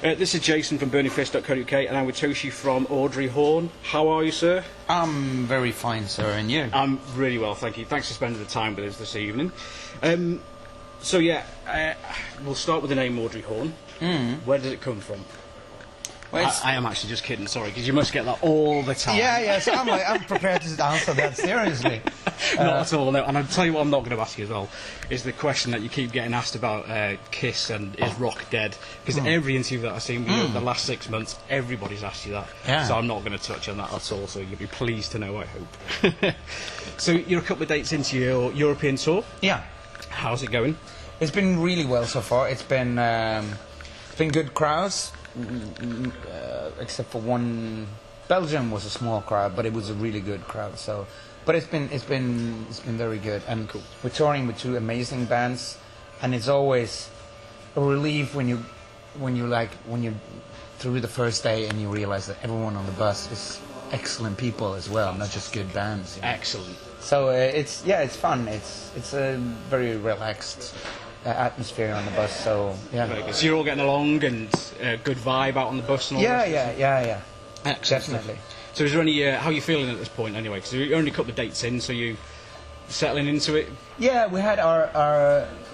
This is Jason from BurningFist.co.uk, and I'm with Toschie from Audrey Horne. How are you, sir? I'm very fine, sir, and you? I'm really well, thank you. Thanks for spending the time with us this evening. We'll start with the name Audrey Horne. Where does it come from? Well, I am actually just kidding, sorry, because you must get that all the time. Yeah, so I'm prepared to answer that seriously. Not at all, no. And I'll tell you what I'm not going to ask you as well, is the question that you keep getting asked about Kiss and is rock dead? Because every interview that I've seen with you over the last 6 months, everybody's asked you that. Yeah. So I'm not going to touch on that at all, so you'll be pleased to know, I hope. So you're a couple of dates into your European tour? Yeah. How's it going? It's been really well so far. It's been good crowds. Except for one. Belgium was a small crowd, but it was a really good crowd. So, but it's been very good, and cool. We're touring with two amazing bands, and it's always a relief when you through the first day and you realize that everyone on the bus is excellent people as well, not just good bands. You know? Excellent. So it's fun. It's a very relaxed atmosphere on the bus, so yeah. Very good. So you're all getting along and good vibe out on the bus and all that? Yeah. Excellent. Definitely. So is there any, how are you feeling at this point anyway? Because you're only a couple of dates in, so you settling into it? Yeah, we had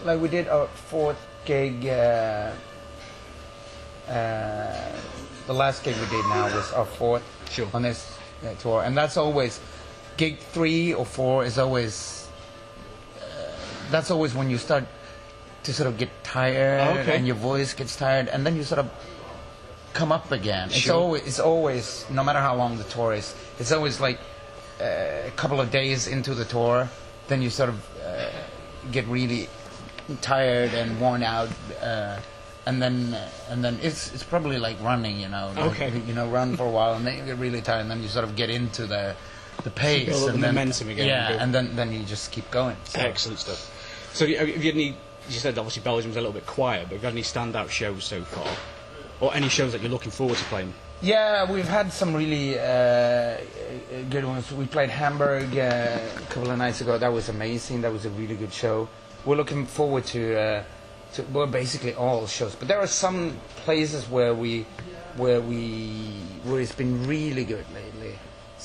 we did our fourth gig, the last gig we did now was our fourth on this tour, and that's always, gig 3 or 4 is always, that's always when you start to sort of get tired and your voice gets tired, and then you sort of come up again. It's always no matter how long the tour is, it's always like a couple of days into the tour, then you sort of get really tired and worn out, and then it's probably like running, run for a while and then you get really tired, and then you sort of get into the pace and the momentum again. Yeah, and then you just keep going. So. Excellent stuff. So have you had any? You said obviously Belgium's a little bit quiet, but have you had any standout shows so far? Or any shows that you're looking forward to playing? Yeah, we've had some really good ones. We played Hamburg a couple of nights ago. That was amazing. That was a really good show. We're looking forward to basically all shows. But there are some places where it's been really good lately.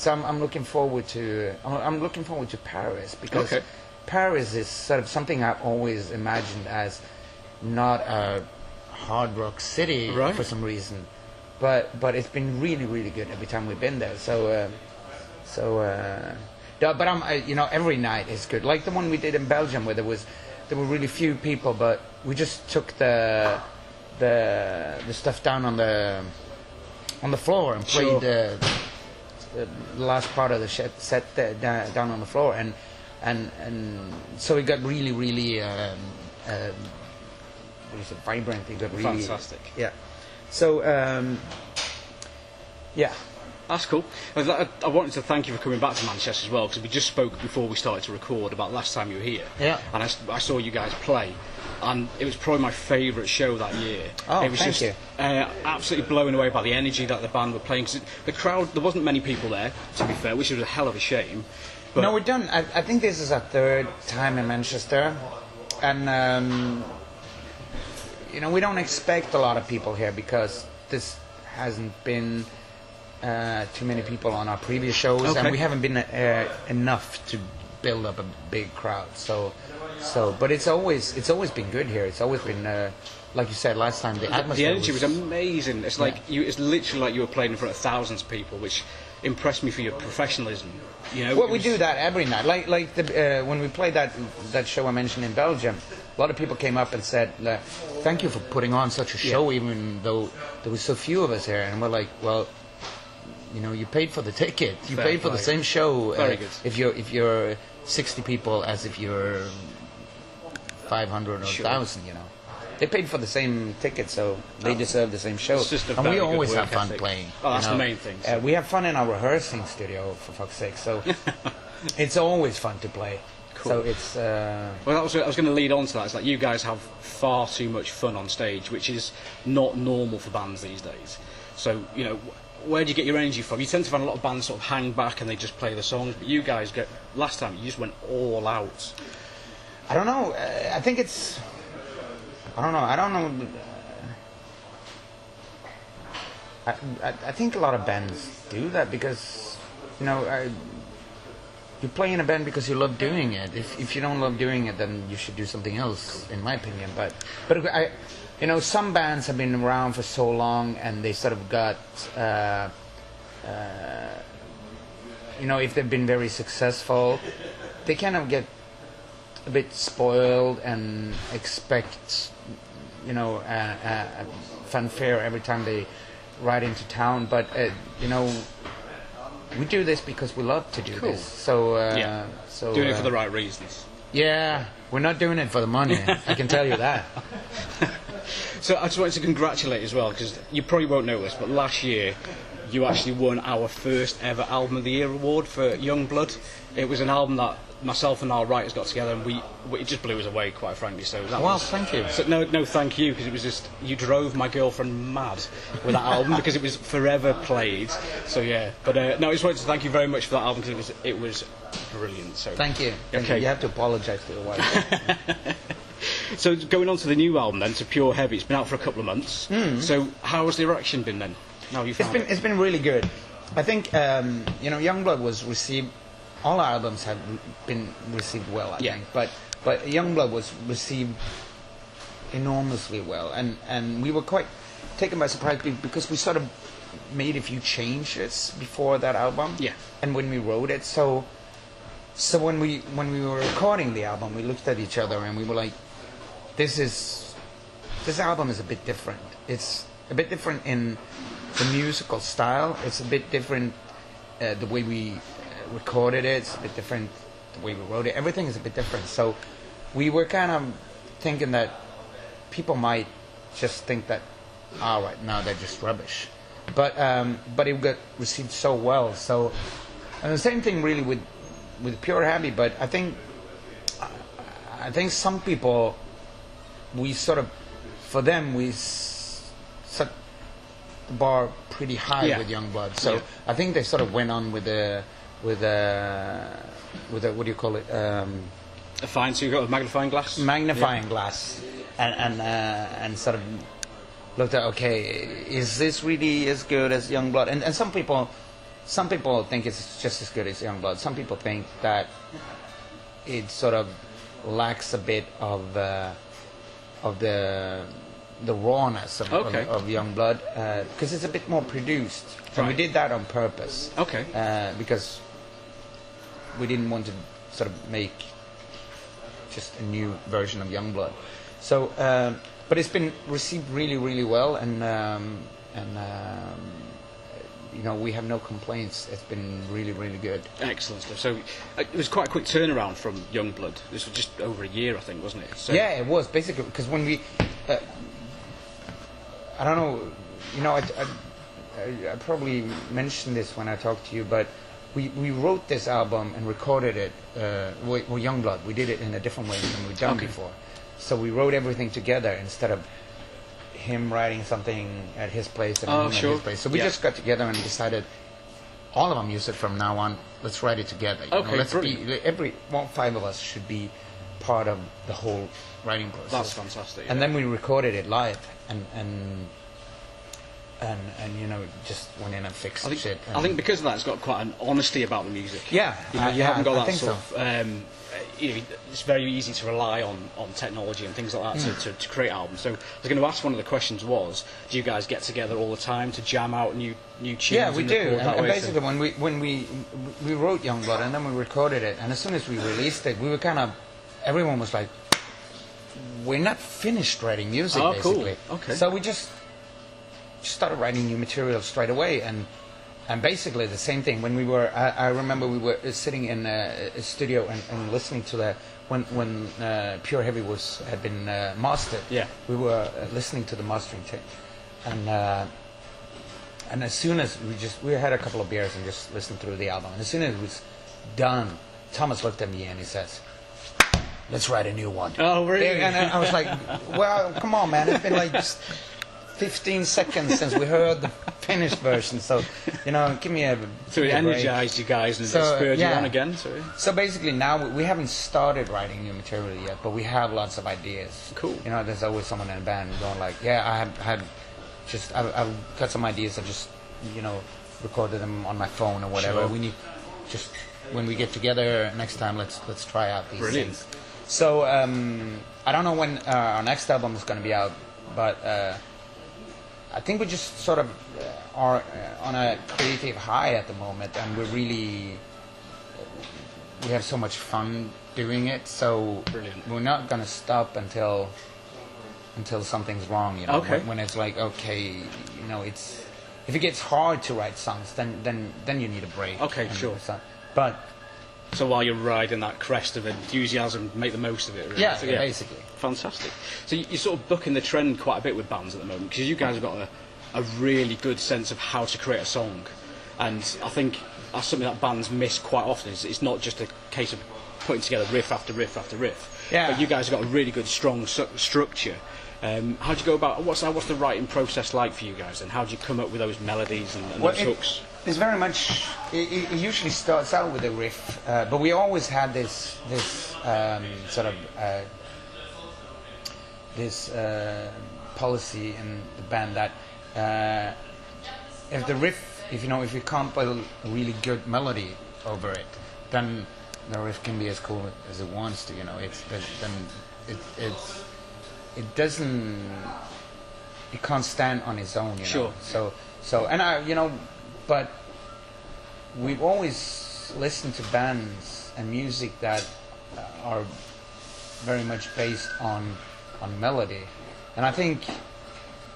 I'm looking forward to Paris, because Paris is sort of something I've always imagined as not a hard rock city for some reason, but it's been really, really good every time we've been there. But every night is good. Like the one we did in Belgium, where there were really few people, but we just took the stuff down on the floor and played the last part of the set down on the floor, and so it got really, really. Vibrant. It got really fantastic. Yeah. So yeah. That's cool. I wanted to thank you for coming back to Manchester as well, because we just spoke before we started to record about last time you were here. Yeah. And I saw you guys play, and it was probably my favourite show that year. Oh, it was thank you. Absolutely blown away by the energy that the band were playing. Cause the crowd, there wasn't many people there, to be fair, which was a hell of a shame. But no, we're done. I think this is our third time in Manchester, and we don't expect a lot of people here, because this hasn't been too many people on our previous shows, and we haven't been enough to build up a big crowd. But it's always been good here. It's always been like you said last time. The atmosphere, the energy was amazing. It's like it's literally like you were playing in front of thousands of people, which impressed me for your professionalism. Well, we do that every night. Like when we played that show I mentioned in Belgium, a lot of people came up and said, "Thank you for putting on such a show, even though there was so few of us here." And we're like, "Well, you paid for the ticket. You paid for the same show. Very good. If you're 60 people as if you're 500 or 1,000, They paid for the same ticket, so they deserve the same show. And we always have fun playing. Oh, that's the main thing. We have fun in our rehearsing studio, for fuck's sake. So it's always fun to play. Cool. So it's. Well, I was going to lead on to that. It's like you guys have far too much fun on stage, which is not normal for bands these days. So where do you get your energy from? You tend to find a lot of bands sort of hang back and they just play the songs, but you guys last time you just went all out. I don't know. I think it's. I don't know. I think a lot of bands do that because, you know, you play in a band because you love doing it. If you don't love doing it, then you should do something else, in my opinion. But you know, some bands have been around for so long, and they sort of got, you know, if they've been very successful, they kind of get a bit spoiled and expect, you know, fanfare every time they ride into town. But you know, we do this because we love to do this. So so doing it for the right reasons. Yeah, we're not doing it for the money. I can tell you that. So I just wanted to congratulate as well, because you probably won't know this, but last year you actually won our first ever Album of the Year award for Youngblood. It was an album that myself and our writers got together, and it just blew us away, quite frankly. So that thank you. So no, thank you, because it was just, you drove my girlfriend mad with that album because it was forever played. So yeah, but no, I just wanted to thank you very much for that album, because it was brilliant. So thank you. Okay, you have to apologise to your wife. So going on to the new album then, to Pure Heavy, it's been out for a couple of months. So how has the reaction been then? Now you found it's been really good. I think you know, Youngblood was received. All our albums have been received well, I think. But Youngblood was received enormously well, and we were quite taken by surprise because we sort of made a few changes before that album. Yeah. And when we wrote it, so when we were recording the album, we looked at each other and we were like, this album is a bit different. It's a bit different in the musical style. It's a bit different the way we recorded it. It's a bit different the way we wrote it. Everything is a bit different. So we were kind of thinking that people might just think that, all right, now they're just rubbish. But it got received so well. So, and the same thing really with Pure Heavy. But I think some people, we sort of, for them, we set the bar pretty high with Youngblood. So I think they sort of went on with a what do you call it? A fine, so you got a magnifying glass. Magnifying glass, and sort of looked at, okay, is this really as good as Youngblood? And some people think it's just as good as Youngblood. Some people think that it sort of lacks a bit of the rawness of Youngblood, because it's a bit more produced. So we did that on purpose. Okay. Because we didn't want to sort of make just a new version of Youngblood. So, but it's been received really, really well, and you know, we have no complaints. It's been really, really good. Excellent stuff. So it was quite a quick turnaround from Youngblood. This was just over a year, I think, wasn't it? So yeah, it was basically, because when we, I don't know, you know, I probably mentioned this when I talked to you, but we wrote this album and recorded it with Youngblood. We did it in a different way than we'd done before. So we wrote everything together instead of him writing something at his place and him at his place. So we just got together and decided, all of our music from now on, let's write it together. You know, let's be, five of us should be part of the whole writing process. That's fantastic. And then we recorded it live, and you know, just went in and fixed shit. I think because of that, it's got quite an honesty about the music. Yeah, you know, you haven't got that sort so. of. You know, it's very easy to rely on technology and things like that to create albums. So I was going to ask, one of the questions was, do you guys get together all the time to jam out new tunes? Yeah, we do. And basically, when we wrote Youngblood and then we recorded it, and as soon as we released it, we were kind of, everyone was like, we're not finished writing music, basically. Cool. Okay. So we just started writing new material straight away, and basically the same thing. When we were, I remember we were sitting in a studio and listening to the when Pure Heavy had been mastered. Yeah. We were listening to the mastering tape, and as soon as we had a couple of beers and just listened through the album, and as soon as it was done, Thomas looked at me and he says, "Let's write a new one." Oh, really? And I was like, "Well, come on, man! It's been like just 15 seconds since we heard the finished version, so, you know, give me a So it energized you guys and spurred you on again? So basically now we haven't started writing new material yet, but we have lots of ideas. Cool. You know, there's always someone in a band going like, yeah, I had I've got some ideas. I just recorded them on my phone or whatever. We need just when we get together next time. Let's try out these things. So I don't know when our next album is going to be out, but I think we just sort of are on a creative high at the moment, and we have so much fun doing it. So we're not going to stop until something's wrong. Okay. When it's like, okay, it's if it gets hard to write songs, then you need a break. Okay, sure. But so while you're riding that crest of enthusiasm, make the most of it. Really. Yeah, basically. Fantastic. So you're sort of bucking the trend quite a bit with bands at the moment, because you guys have got a really good sense of how to create a song, and I think that's something that bands miss quite often. It's not just a case of putting together riff after riff after riff. Yeah. But you guys have got a really good, strong structure. How do you go about? What's the writing process like for you guys, and how do you come up with those melodies and those hooks? It's very much. It usually starts out with a riff, but we always had this sort of this policy in the band that if the riff, if you compile a really good melody over it, then the riff can be as cool as it wants to. It doesn't. It can't stand on its own. Sure. So and but we've always listened to bands and music that are very much based on melody, and I think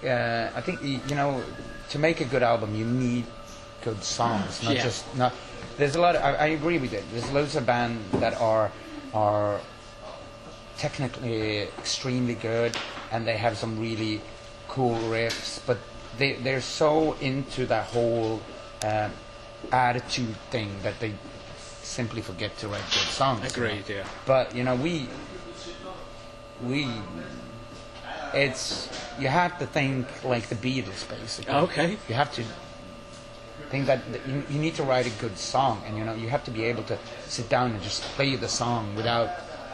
to make a good album you need good songs, not. There's a lot. I agree with it. There's loads of bands that are technically extremely good, and they have some really cool riffs, but they're so into that whole attitude thing that they simply forget to write good songs. Agreed, yeah. But you have to think like the Beatles, basically. Okay. You have to think that you need to write a good song, and you have to be able to sit down and just play the song without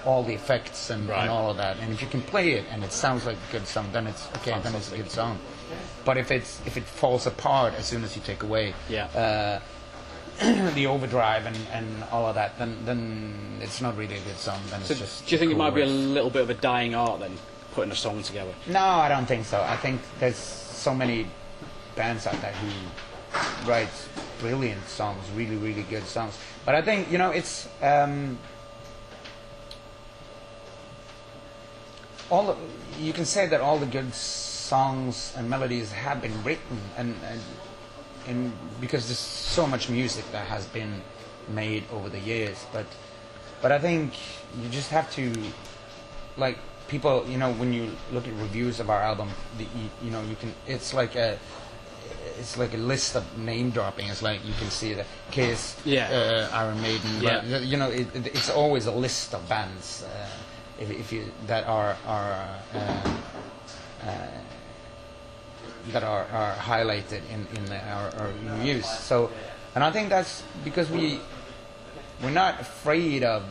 all the effects and all of that. And if you can play it and it sounds like a good song, then it's okay. Then it's a good song. But if it falls apart as soon as you take away the overdrive and all of that, then it's not really a good song. Then so it's just. Do you think cool it might be a riff. little bit of a dying art then, putting a song together? No, I don't think so. I think there's so many bands out there who write brilliant songs, really, really good songs. But I think it's. You can say that all the good songs and melodies have been written, and because there's so much music that has been made over the years, but I think you just have to, like people, when you look at reviews of our album, you can. It's like a list of name dropping. It's like you can see the Kiss, Iron Maiden. Yeah. But, it's always a list of bands. If you that are highlighted in our reviews. So, and I think that's because we're not afraid of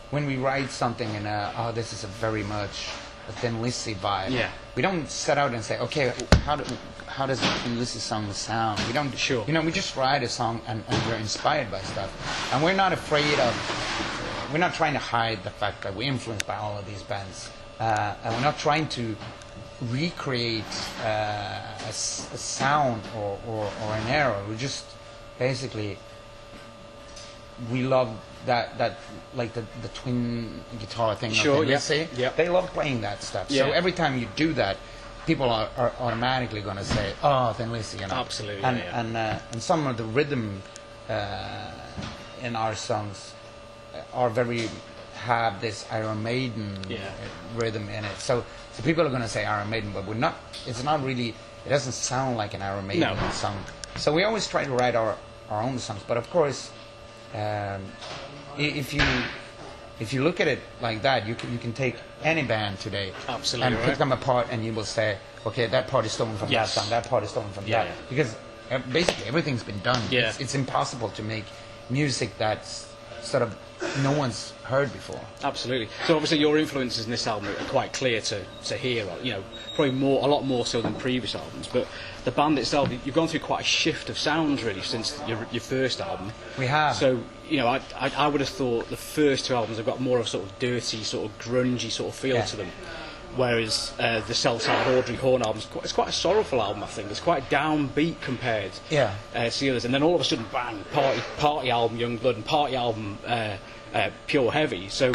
when we write something and this is a very much a Thin Lizzy vibe. Yeah. We don't set out and say, okay, how does a Thin Lizzy song sound? We don't. Sure. We just write a song and we're inspired by stuff, and we're not afraid of. We're not trying to hide the fact that we're influenced by all of these bands, and we're not trying to recreate a sound or an era. We just basically we love that like the twin guitar thing. Sure, let's say they love playing that stuff. Yeah. So every time you do that, people are automatically going to say, "Oh, Thin Lizzy," Absolutely. And some of the rhythm in our songs have this Iron Maiden rhythm in it. So people are going to say Iron Maiden, but we're not. It's not really. It doesn't sound like an Iron Maiden song. So we always try to write our own songs. But of course, if you look at it like that, you can take any band today and pick them apart, and you will say, okay, that part is stolen from that song, that part is stolen from that, because basically everything's been done. Yeah. It's impossible to make music that's sort of no one's heard before. Absolutely. So obviously your influences in this album are quite clear to hear, you know, probably a lot more so than previous albums, but the band itself, you've gone through quite a shift of sounds really since your first album. We have. So, you know, I would have thought the first two albums have got more of a sort of dirty, sort of grungy sort of feel to them. Whereas the self-titled Audrey Horne album, it's quite a sorrowful album, I think. It's quite downbeat compared to the others. And then all of a sudden, bang, party album, Young Blood, and party album, Pure Heavy. So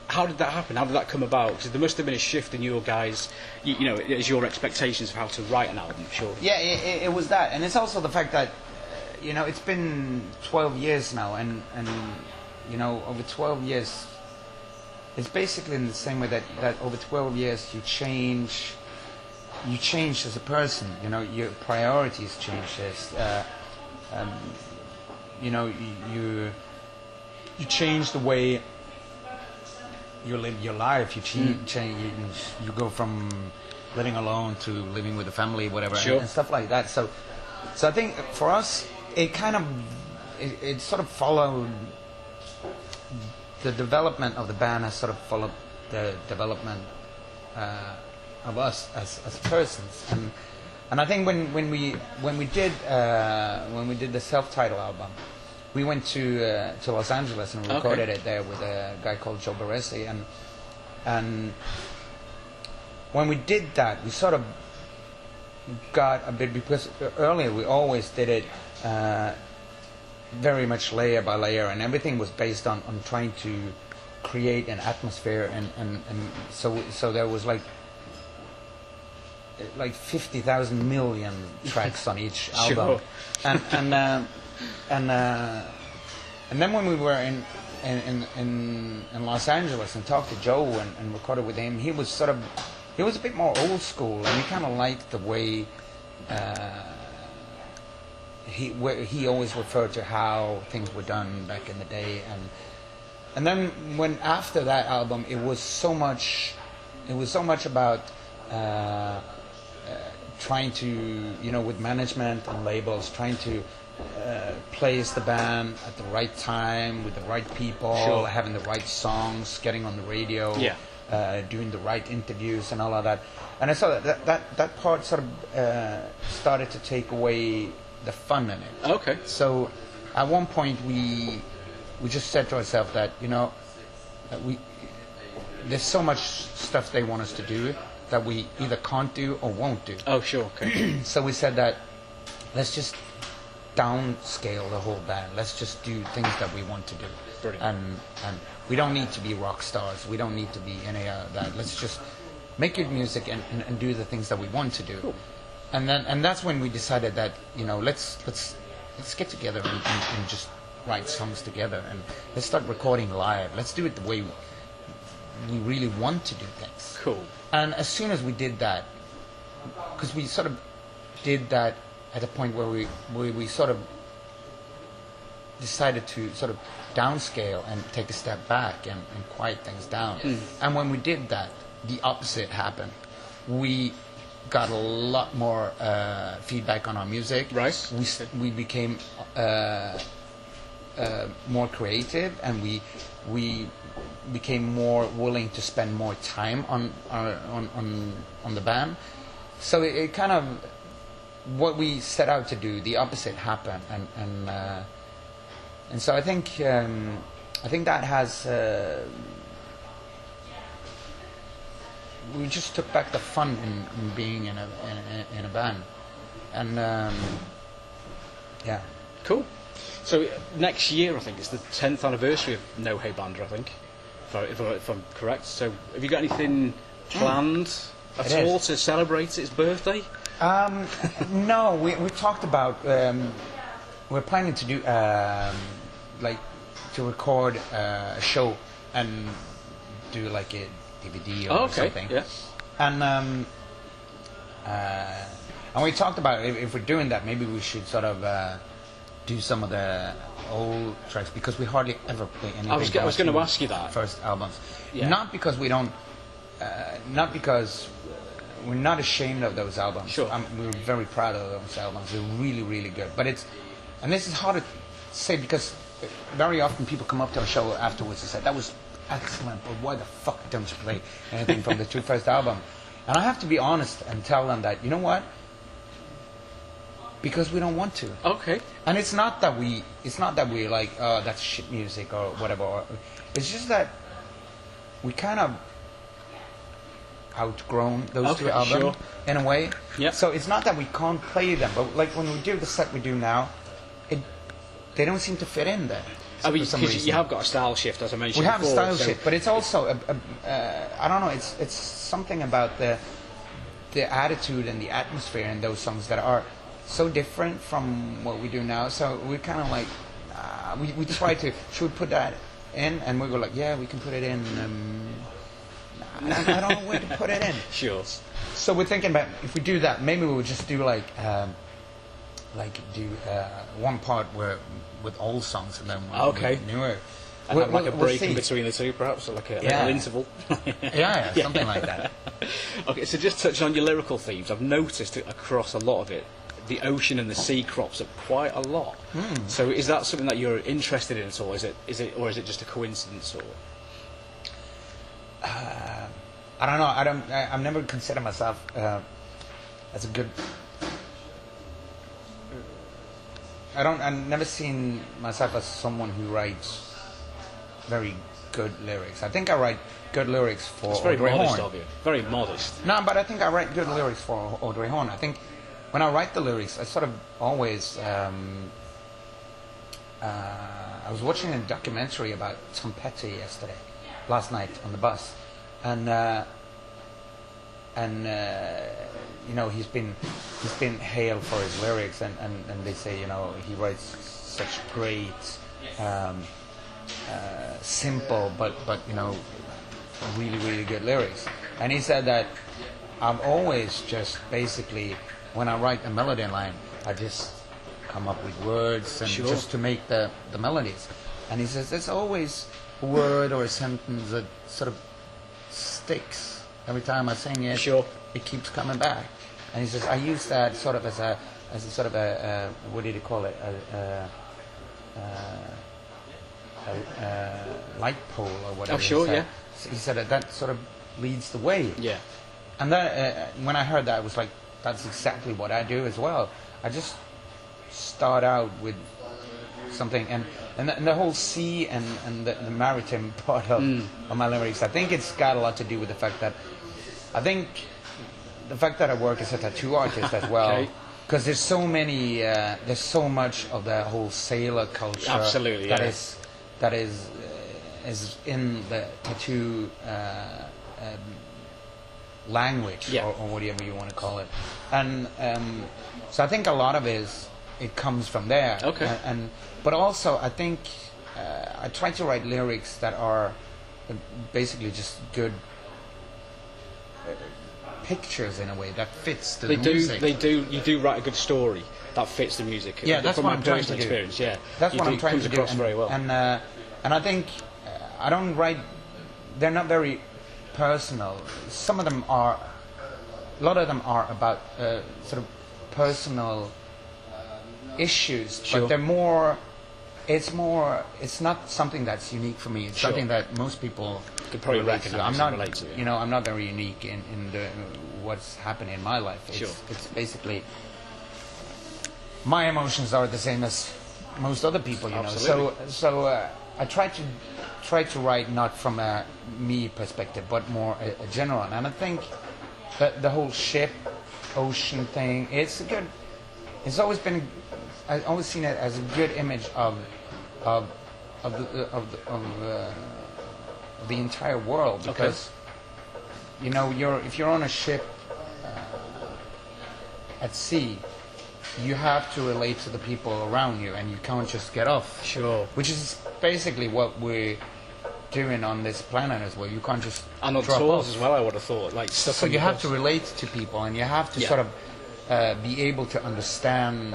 how did that happen? How did that come about? Because there must have been a shift in your guys, you know, as your expectations of how to write an album, sure. Yeah, it was that. And it's also the fact that, you know, it's been 12 years now, and you know, over 12 years... It's basically in the same way that over 12 years you change as a person. You know, your priorities change. You know, you change the way you live your life. You change. You go from living alone to living with a family, whatever, and stuff like that. So I think for us, it kind of it sort of followed. The development of the band has sort of followed the development of us as persons, and I think when we did the self-titled album, we went to Los Angeles and recorded it there with a guy called Joe Barresi, and when we did that, we sort of got a bit, because earlier we always did it. Very much layer by layer, and everything was based on trying to create an atmosphere, and so there was like 50,000 million tracks on each album, and then when we were in Los Angeles and talked to Joe and recorded with him, he was a bit more old school, and he kind of liked the way. He always referred to how things were done back in the day, and then when after that album, it was so much about trying to, you know, with management and labels, trying to place the band at the right time with the right people, having the right songs, getting on the radio, doing the right interviews and all of that, and I saw that part sort of started to take away the fun in it. Okay. So at one point we just said to ourselves that, you know, there's so much stuff they want us to do that we either can't do or won't do. Oh, sure. Okay. So we said that let's just downscale the whole band. Let's just do things that we want to do. Brilliant. And we don't need to be rock stars. We don't need to be any of that. Let's just make good music and do the things that we want to do. Cool. And that's when we decided that, you know, let's get together and just write songs together, and let's start recording live. Let's do it the way we really want to do things. Cool. And as soon as we did that, because we sort of did that at a point where we sort of decided to sort of downscale and take a step back and quiet things down. And when we did that, the opposite happened. We got a lot more feedback on our music. Right. We became more creative, and we became more willing to spend more time on the band. So it kind of, what we set out to do, the opposite happened, and so I think that has. We just took back the fun in being in a band, and yeah. Cool. So next year, I think it's the 10th anniversary of No Hey Bander, I think, if I'm correct. So have you got anything planned at all to celebrate its birthday? No, we talked about we're planning to do to record a show and do like a DVD or something. Yeah. And we talked about if we're doing that, maybe we should sort of do some of the old tracks, because we hardly ever play anything. I was going to ask you that. First albums, not because we don't, not because we're not ashamed of those albums. Sure. We're very proud of those albums. They're really, really good. But and this is hard to say because very often people come up to a show afterwards and say, that was excellent, but why the fuck don't you play anything from the two first album? And I have to be honest and tell them that, you know what? Because we don't want to. Okay. And it's not that we like, oh, that's shit music or whatever. It's just that we kind of outgrown those two albums in a way. Yep. So it's not that we can't play them, but like when we do the set we do now, they don't seem to fit in there. I mean, because you have got a style shift, as I mentioned. We have before, a style shift, but it's also I don't know. It's something about the attitude and the atmosphere in those songs that are so different from what we do now. So we're kind of like we try to should we put that in, and we were like, yeah, we can put it in. I don't know where to put it in. Sure. So we're thinking about if we do that, maybe we would just do like one part with old songs and then one with newer. And have like a break in between the two, perhaps, or like a little interval. yeah, something like that. Okay, so just touching on your lyrical themes, I've noticed across a lot of it, the ocean and the sea crops up quite a lot. So is that something that you're interested in at all? Is it just a coincidence, or? I don't know. I've never considered myself as a good. I've never seen myself as someone who writes very good lyrics. I think I write good lyrics for It's very Audrey modest Horne. of you. Very modest. No, but I think I write good lyrics for Audrey Horne. I think when I write the lyrics, I sort of always. I was watching a documentary about Tom Petty last night on the bus, and you know, he's been hailed for his lyrics, and they say, you know, he writes such great, simple but you know, really good lyrics. And he said that I've always just basically, when I write a melody line, I just come up with words and just to make the melodies. And he says there's always a word or a sentence that sort of sticks every time I sing it. It keeps coming back. And he says I use that sort of as a sort of a what did he call it, a light pole or whatever. He said that sort of leads the way. And that when I heard that, I was like, that's exactly what I do as well. I just start out with something, and the whole sea and the maritime part of my lyrics, I think it's got a lot to do with the fact that I work as a tattoo artist as well, because there's so much of the whole sailor culture that is in the tattoo language or whatever you want to call it, and so I think a lot of it comes from there. But also I think I try to write lyrics that are basically just good pictures in a way that fits the music. You do write a good story that fits the music. Yeah, that's from what my I'm trying personal to do. experience. That's what I'm trying to do. Comes across very well. And I think I don't write. They're not very personal. Some of them are. A lot of them are about sort of personal issues, but they're more. It's not something that's unique for me. It's something that most people could probably recognize. Relate to. You know, I'm not very unique in what's happening in my life. It's basically my emotions are the same as most other people. You know, so I try to write not from a me perspective, but more a general. And I think that the whole ship, ocean thing, it's good. It's always been. I've always seen it as a good image of the entire world, because you know, if you're on a ship at sea, you have to relate to the people around you, and you can't just get off. Which is basically what we're doing on this planet as well. You can't just and on tours as well. I would have thought, like stuff. So you have to relate to people, and you have to sort of be able to understand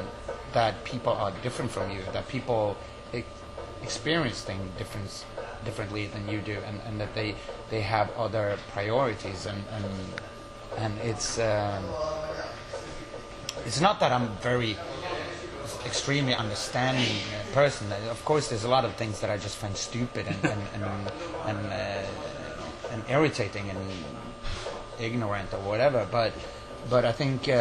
that people are different from you, that people experience things differently than you do, and that they have other priorities, and it's not that I'm very extremely understanding person. Of course, there's a lot of things that I just find stupid and irritating and ignorant or whatever. But I think we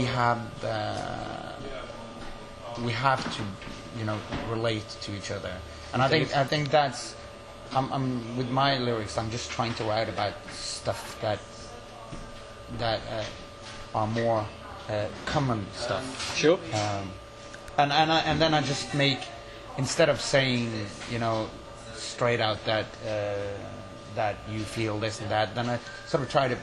have to, relate to each other, and I think that's. I'm with my lyrics. I'm just trying to write about stuff that are more common stuff. Sure. And then I just make, instead of saying straight out that you feel this and that, then I sort of try to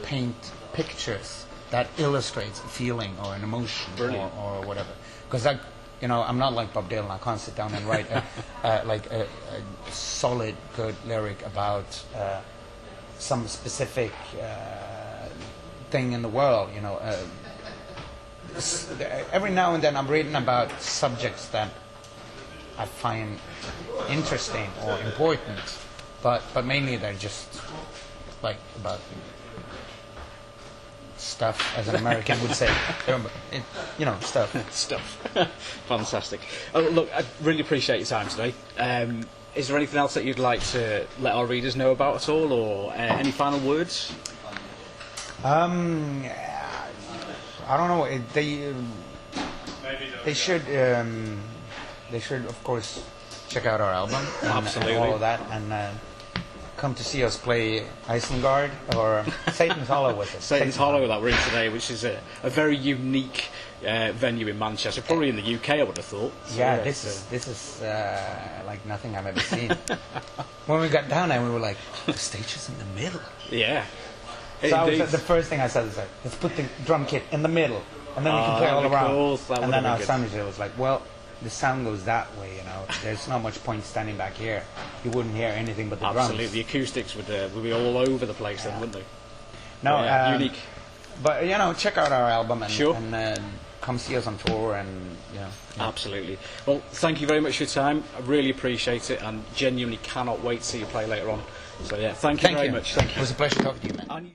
paint pictures that illustrates a feeling or an emotion or whatever. Because I'm not like Bob Dylan. I can't sit down and write a solid, good lyric about some specific thing in the world. Every now and then I'm reading about subjects that I find interesting or important, but mainly they're just like about stuff, as an American would say. Stuff. Stuff. Fantastic. Oh, look, I really appreciate your time today. Is there anything else that you'd like to let our readers know about at all, or any final words? I don't know. They should of course check out our album and all of that, and come to see us play Isengard or Satan's Hollow with us. Satan's Hollow that we're in today, which is a very unique venue in Manchester, probably in the UK, I would have thought. So, yeah, this is like nothing I've ever seen. When we got down there, we were like, the stage is in the middle. Yeah. So the first thing I said was like, let's put the drum kit in the middle, and then we can play all around. Cool. And then our sound engineer was like, well, the sound goes that way, There's not much point standing back here. You wouldn't hear anything but the drums. Absolutely, the acoustics would be all over the place then, wouldn't they? No, unique. But check out our album and, sure. and come see us on tour and Absolutely. Well, thank you very much for your time. I really appreciate it, and genuinely cannot wait to see you play later on. So yeah, thank you very much. Thank you. It was a pleasure talking to you, man.